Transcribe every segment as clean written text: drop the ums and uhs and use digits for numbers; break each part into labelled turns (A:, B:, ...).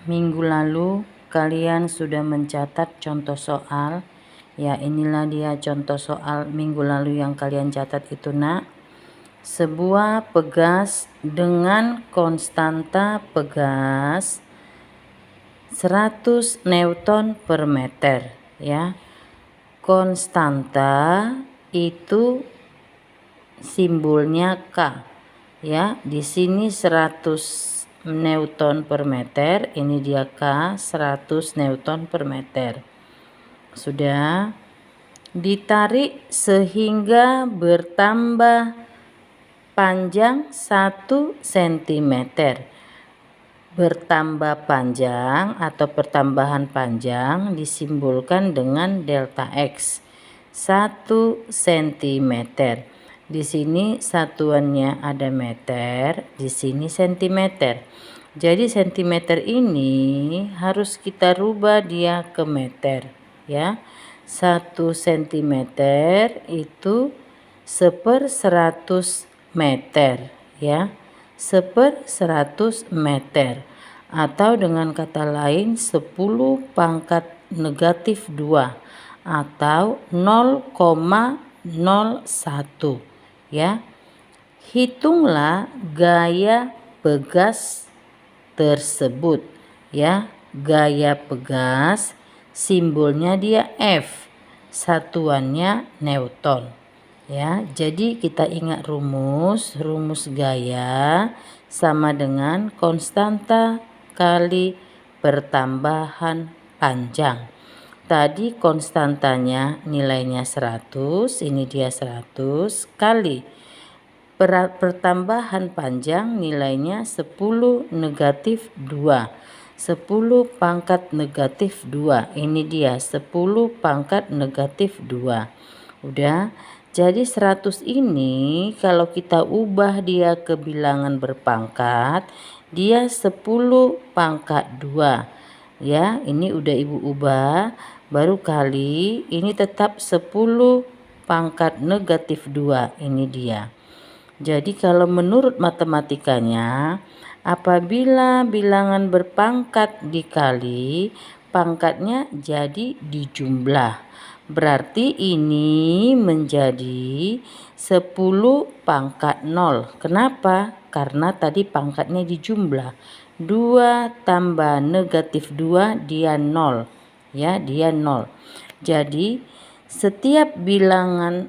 A: Minggu lalu kalian sudah mencatat contoh soal. Ya, inilah dia contoh soal minggu lalu yang kalian catat itu, nak. Sebuah pegas dengan konstanta pegas 100 Newton per meter, ya. Konstanta itu simbolnya K, ya. Di sini 100 Newton per meter, ini dia K, 100 Newton per meter. Sudah ditarik sehingga bertambah panjang 1 cm. Bertambah panjang atau pertambahan panjang disimbolkan dengan delta X 1 cm. Di sini satuannya ada meter, di sini sentimeter. Jadi sentimeter ini harus kita rubah dia ke meter, ya. 1 cm itu 1/100 meter, ya. 1/100 meter, atau dengan kata lain 10 pangkat negatif 2 atau 0,01, ya. Hitunglah gaya pegas tersebut, ya. Gaya pegas simbolnya dia F, satuannya Newton, ya. Jadi kita ingat rumus gaya sama dengan konstanta kali pertambahan panjang. Tadi konstantanya nilainya 100, ini dia 100 kali pertambahan panjang nilainya 10 negatif 2. 10 pangkat negatif 2. Ini dia 10 pangkat negatif 2. Udah. Jadi 100 ini kalau kita ubah dia ke bilangan berpangkat, dia 10 pangkat 2. Ya, ini udah ibu ubah, baru kali ini tetap 10 pangkat negatif 2. Ini dia. Jadi kalau menurut matematikanya, apabila bilangan berpangkat dikali, pangkatnya jadi dijumlah. Berarti ini menjadi 10 pangkat 0. Kenapa? Karena tadi pangkatnya dijumlah. 2 tambah negatif 2 dia 0. Ya, dia 0. Jadi setiap bilangan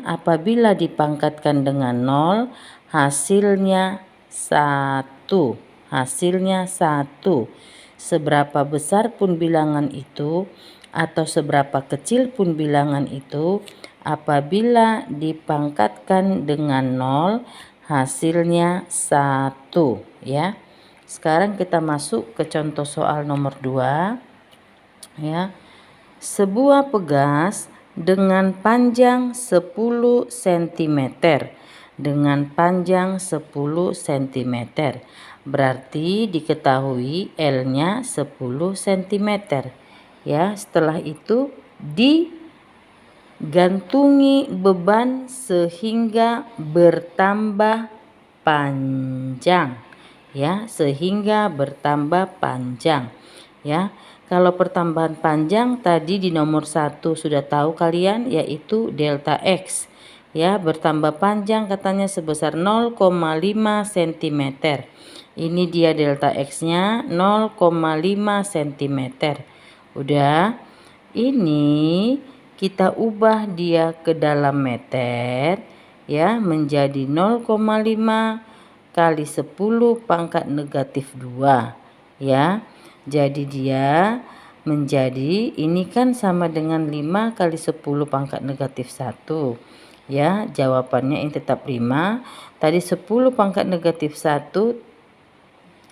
A: apabila dipangkatkan dengan 0 hasilnya 1. Hasilnya 1. Seberapa besar pun bilangan itu atau seberapa kecil pun bilangan itu, apabila dipangkatkan dengan 0 hasilnya 1, ya. Sekarang kita masuk ke contoh soal nomor 2, ya. Sebuah pegas dengan panjang 10 cm, dengan panjang 10 cm, berarti diketahui L-nya 10 cm, ya. Setelah itu digantungi beban sehingga bertambah panjang, ya, sehingga bertambah panjang, ya. Kalau pertambahan panjang tadi di nomor 1 sudah tahu kalian, yaitu delta X, ya. Bertambah panjang katanya sebesar 0,5 cm. Ini dia delta X-nya 0,5 cm. Udah. Ini kita ubah dia ke dalam meter, ya, menjadi 0,5 kali 10 pangkat negatif 2, ya. Jadi dia menjadi, ini kan sama dengan 5 kali 10 pangkat negatif 1, ya. Jawabannya ini tetap 5. Tadi 10 pangkat negatif 1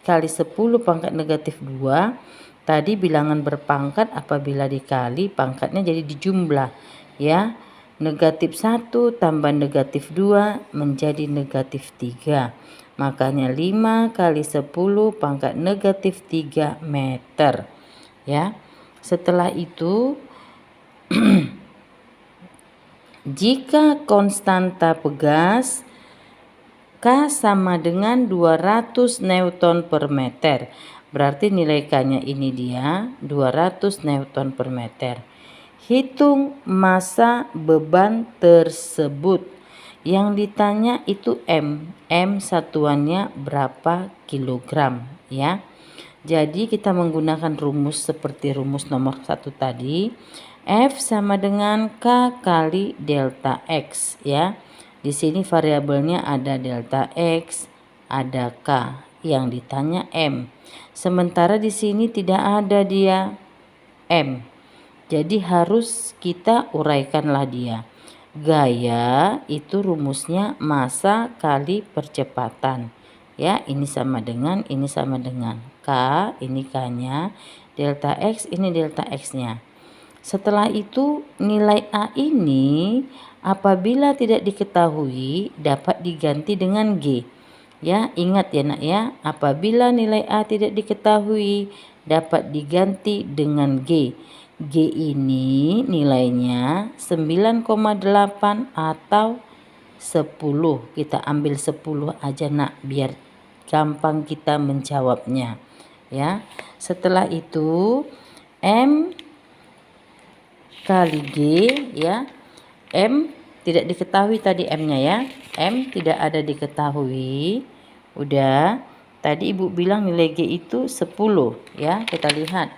A: kali 10 pangkat negatif 2. Tadi bilangan berpangkat apabila dikali pangkatnya jadi dijumlah, ya. Negatif 1 tambah negatif 2 menjadi negatif 3. Makanya 5 kali 10 pangkat negatif 3 meter, ya. Setelah itu jika konstanta pegas K sama dengan 200 Newton per meter. Berarti nilai K-nya ini dia 200 Newton per meter. Hitung massa beban tersebut. Yang ditanya itu M. M satuannya berapa kilogram ya. Jadi kita menggunakan rumus seperti rumus nomor 1 tadi. F sama dengan K kali delta X ya. Di sini variabelnya ada delta X, ada K, yang ditanya M. Sementara di sini tidak ada dia M. Jadi harus kita uraikanlah dia. Gaya itu rumusnya massa kali percepatan. Ya, ini sama dengan K, ini K-nya, delta X, ini delta X-nya. Setelah itu nilai A ini apabila tidak diketahui dapat diganti dengan G. Ya, ingat ya nak ya, apabila nilai A tidak diketahui dapat diganti dengan G. G ini nilainya 9,8 atau 10. Kita ambil 10 aja nak biar gampang kita menjawabnya. Ya. Setelah itu M kali G ya. M tidak diketahui tadi M-nya ya. M tidak ada diketahui. Udah. Tadi Ibu bilang nilai G itu 10 ya. Kita lihat.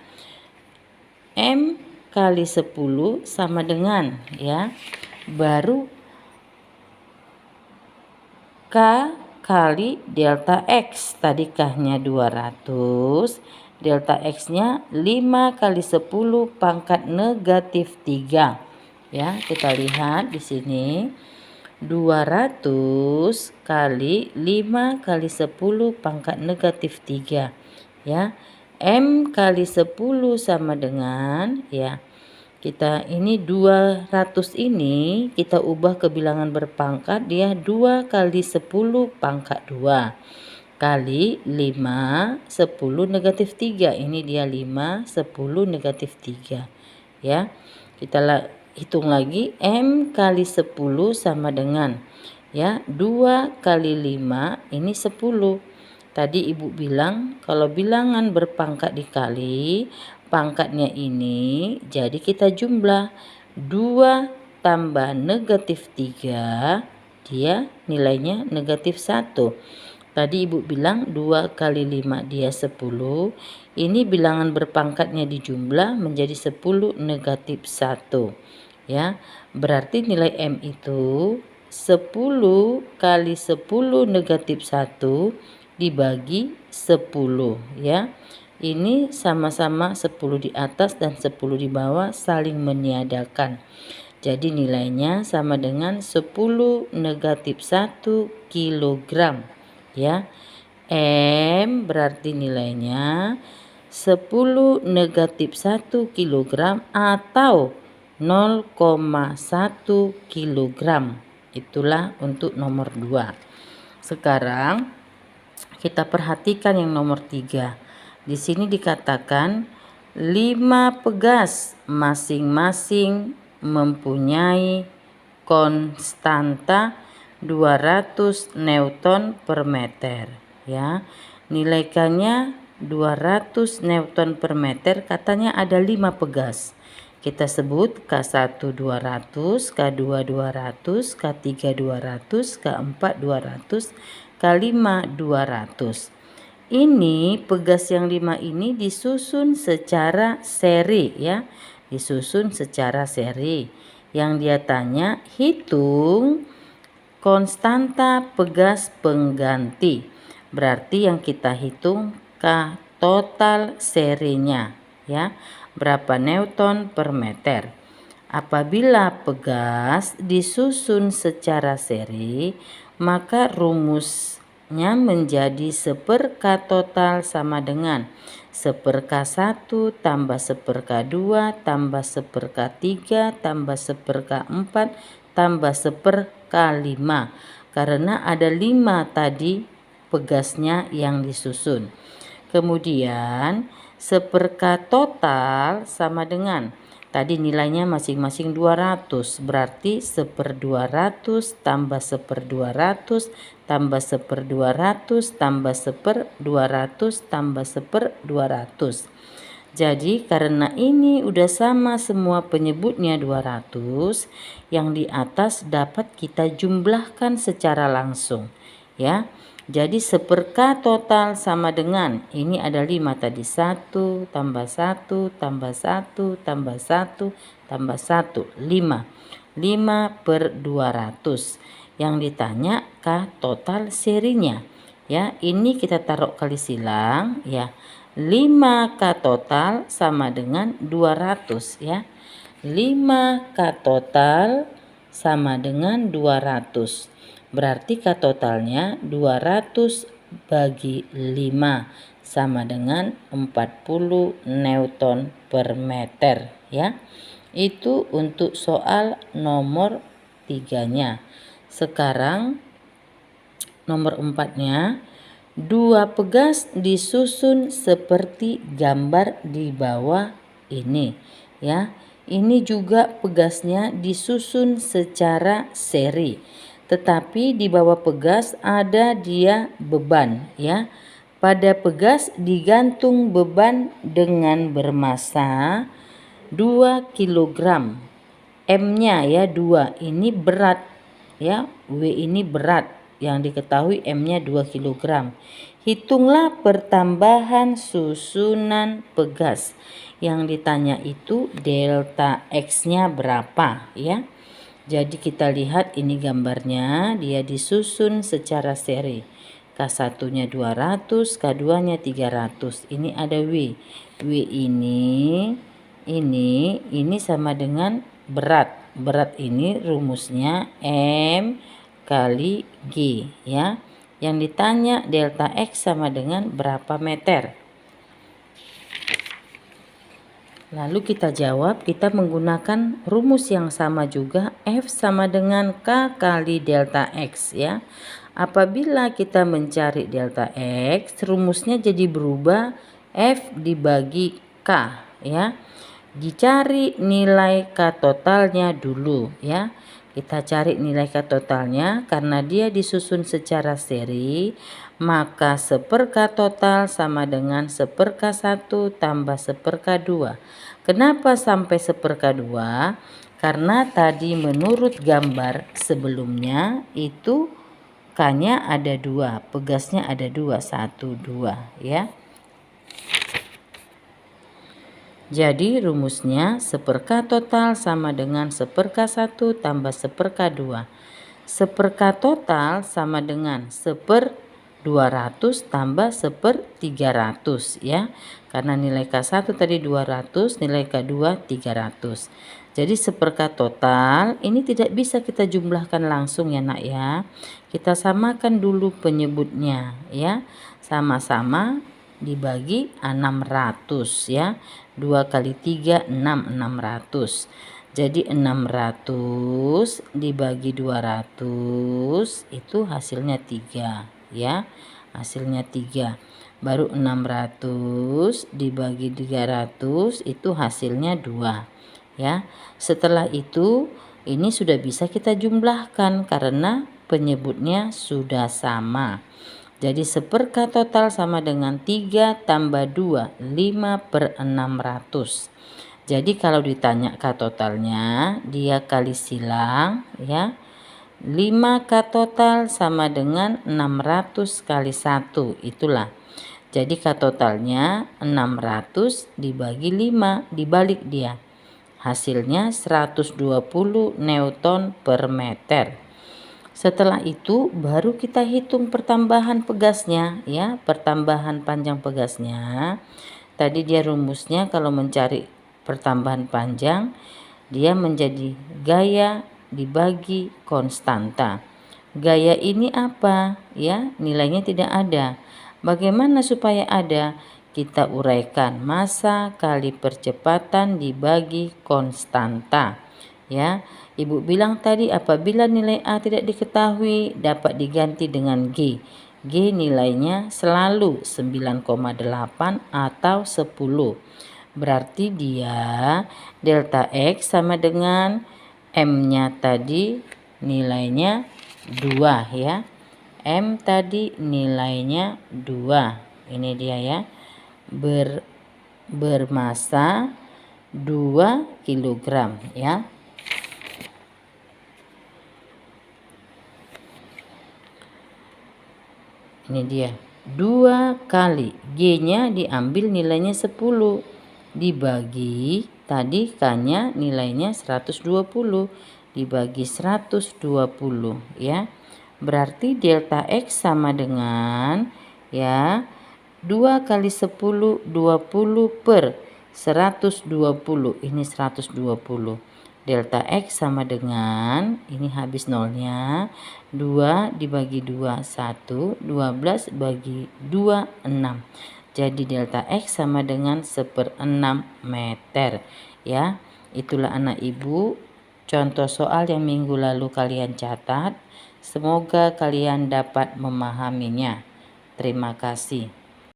A: M kali 10 sama dengan ya. Baru K kali delta X. Tadi K-nya 200. Delta X-nya 5 kali 10 pangkat negatif 3. Ya, kita lihat di sini 200 kali 5 kali 10 pangkat negatif 3. Ya, M kali 10 sama dengan ya. Kita ini 200 ini kita ubah ke bilangan berpangkat, dia 2 kali 10 pangkat 2 kali 5 10 negatif 3. Ini dia 5 10 negatif 3 ya. Kita hitung lagi. M kali 10 sama dengan ya 2 kali 5 ini 10. Tadi Ibu bilang kalau bilangan berpangkat dikali pangkatnya ini, jadi kita jumlah 2 tambah negatif 3, dia nilainya negatif 1. Tadi Ibu bilang 2 kali 5 dia 10. Ini bilangan berpangkatnya dijumlah menjadi 10 negatif 1. Ya, berarti nilai M itu 10 kali 10 negatif 1 dibagi 10 ya. Ini sama-sama 10 di atas dan 10 di bawah saling meniadakan. Jadi nilainya sama dengan 10 negatif 1 kilogram. Ya, M berarti nilainya 10 negatif 1 kilogram atau 0,1 kilogram. Itulah untuk nomor 2. Sekarang kita perhatikan yang nomor 3. Di sini dikatakan 5 pegas masing-masing mempunyai konstanta 200 Newton per meter ya. Nilai K-nya 200 Newton per meter, katanya ada 5 pegas. Kita sebut K1 200, K2 200, K3 200, K4 200, K5 200. Ini pegas yang 5 ini disusun secara seri ya. Disusun secara seri. Yang dia tanya hitung konstanta pegas pengganti. Berarti yang kita hitung K total serinya ya. Berapa Newton per meter. Apabila pegas disusun secara seri, maka rumusnya menjadi 1/K total sama dengan 1/K1 tambah 1/K2 tambah 1/K3 tambah 1/K4 tambah 1/K5, karena ada 5 tadi pegasnya yang disusun. Kemudian 1/K total sama dengan tadi nilainya masing-masing 200, berarti 1/200 tambah 1/200 tambah 1/200 tambah 1/200 tambah 1/200. Jadi karena ini udah sama semua penyebutnya 200, yang di atas dapat kita jumlahkan secara langsung ya. Jadi 1/k total sama dengan, ini ada 5 tadi, 1 tambah 1 tambah 1 tambah 1 tambah 1, 5. 5/200. Yang ditanya K total serinya ya. Ini kita taruh kali silang ya. 5K total sama dengan 200 ya. 5K total sama dengan 200. Berarti K totalnya 200 bagi 5 sama dengan 40 Newton per meter ya. Itu untuk soal nomor 3-nya. Sekarang nomor 4-nya. 2 pegas disusun seperti gambar di bawah ini ya. Ini juga pegasnya disusun secara seri, tetapi di bawah pegas ada dia beban ya. Pada pegas digantung beban dengan bermassa 2 kg. M-nya ya 2, ini berat ya. W ini berat, yang diketahui M-nya 2 kg. Hitunglah pertambahan susunan pegas. Yang ditanya itu delta X-nya berapa ya. Jadi kita lihat ini gambarnya, dia disusun secara seri. K1-nya 200, K2-nya 300. Ini ada W. W ini sama dengan berat. Berat ini rumusnya M kali G ya. Yang ditanya delta X sama dengan berapa meter. Lalu kita jawab, kita menggunakan rumus yang sama juga, F sama dengan K kali delta X ya. Apabila kita mencari delta X, rumusnya jadi berubah, F dibagi K ya. Dicari nilai K totalnya dulu ya. Kita cari nilai K totalnya, karena dia disusun secara seri, maka 1/k total sama dengan 1/k1 tambah 1/k2. Kenapa sampai 1/k2? Karena tadi menurut gambar sebelumnya itu K-nya ada 2, pegasnya ada 2, 1, 2 ya. Jadi rumusnya 1/k total sama dengan 1/k1 tambah 1/k2. 1/k total sama dengan 1/200 tambah 1/300 ya. Karena nilai K1 tadi 200, nilai K2 300. Jadi 1/k total ini tidak bisa kita jumlahkan langsung ya nak ya. Kita samakan dulu penyebutnya ya. Sama-sama dibagi 600 ya. 2 kali 3 6, 600. Jadi 600 dibagi 200 itu hasilnya 3 ya. Hasilnya 3. Baru 600 dibagi 300 itu hasilnya 2 ya. Setelah itu ini sudah bisa kita jumlahkan karena penyebutnya sudah sama. Jadi 1/k total sama dengan 3 tambah 2, 5/600. Jadi kalau ditanya K totalnya, dia kali silang ya. 5K total sama dengan 600 kali 1, itulah. Jadi K totalnya 600 dibagi 5, dibalik dia. Hasilnya 120 Newton per meter. Setelah itu baru kita hitung pertambahan pegasnya ya, pertambahan panjang pegasnya. Tadi dia rumusnya kalau mencari pertambahan panjang, dia menjadi gaya dibagi konstanta. Gaya ini apa ya? Nilainya tidak ada. Bagaimana supaya ada? Kita uraikan massa kali percepatan dibagi konstanta ya. Ibu bilang tadi apabila nilai A tidak diketahui dapat diganti dengan G. G nilainya selalu 9,8 atau 10. Berarti dia delta X sama dengan M-nya tadi nilainya 2 ya. M tadi nilainya 2. Ini dia ya. Bermassa 2 kg ya. Ini dia. 2 kali G-nya diambil nilainya 10 dibagi tadi K-nya nilainya 120 dibagi 120 ya. Berarti delta X sama dengan ya 2 kali 10 20 per 120. Ini 120. Delta X sama dengan ini habis nolnya 2 dibagi 2 1, 12 bagi 2 6. Jadi delta X sama dengan 1/6 meter ya. Itulah anak ibu contoh soal yang minggu lalu kalian catat. Semoga kalian dapat memahaminya. Terima kasih.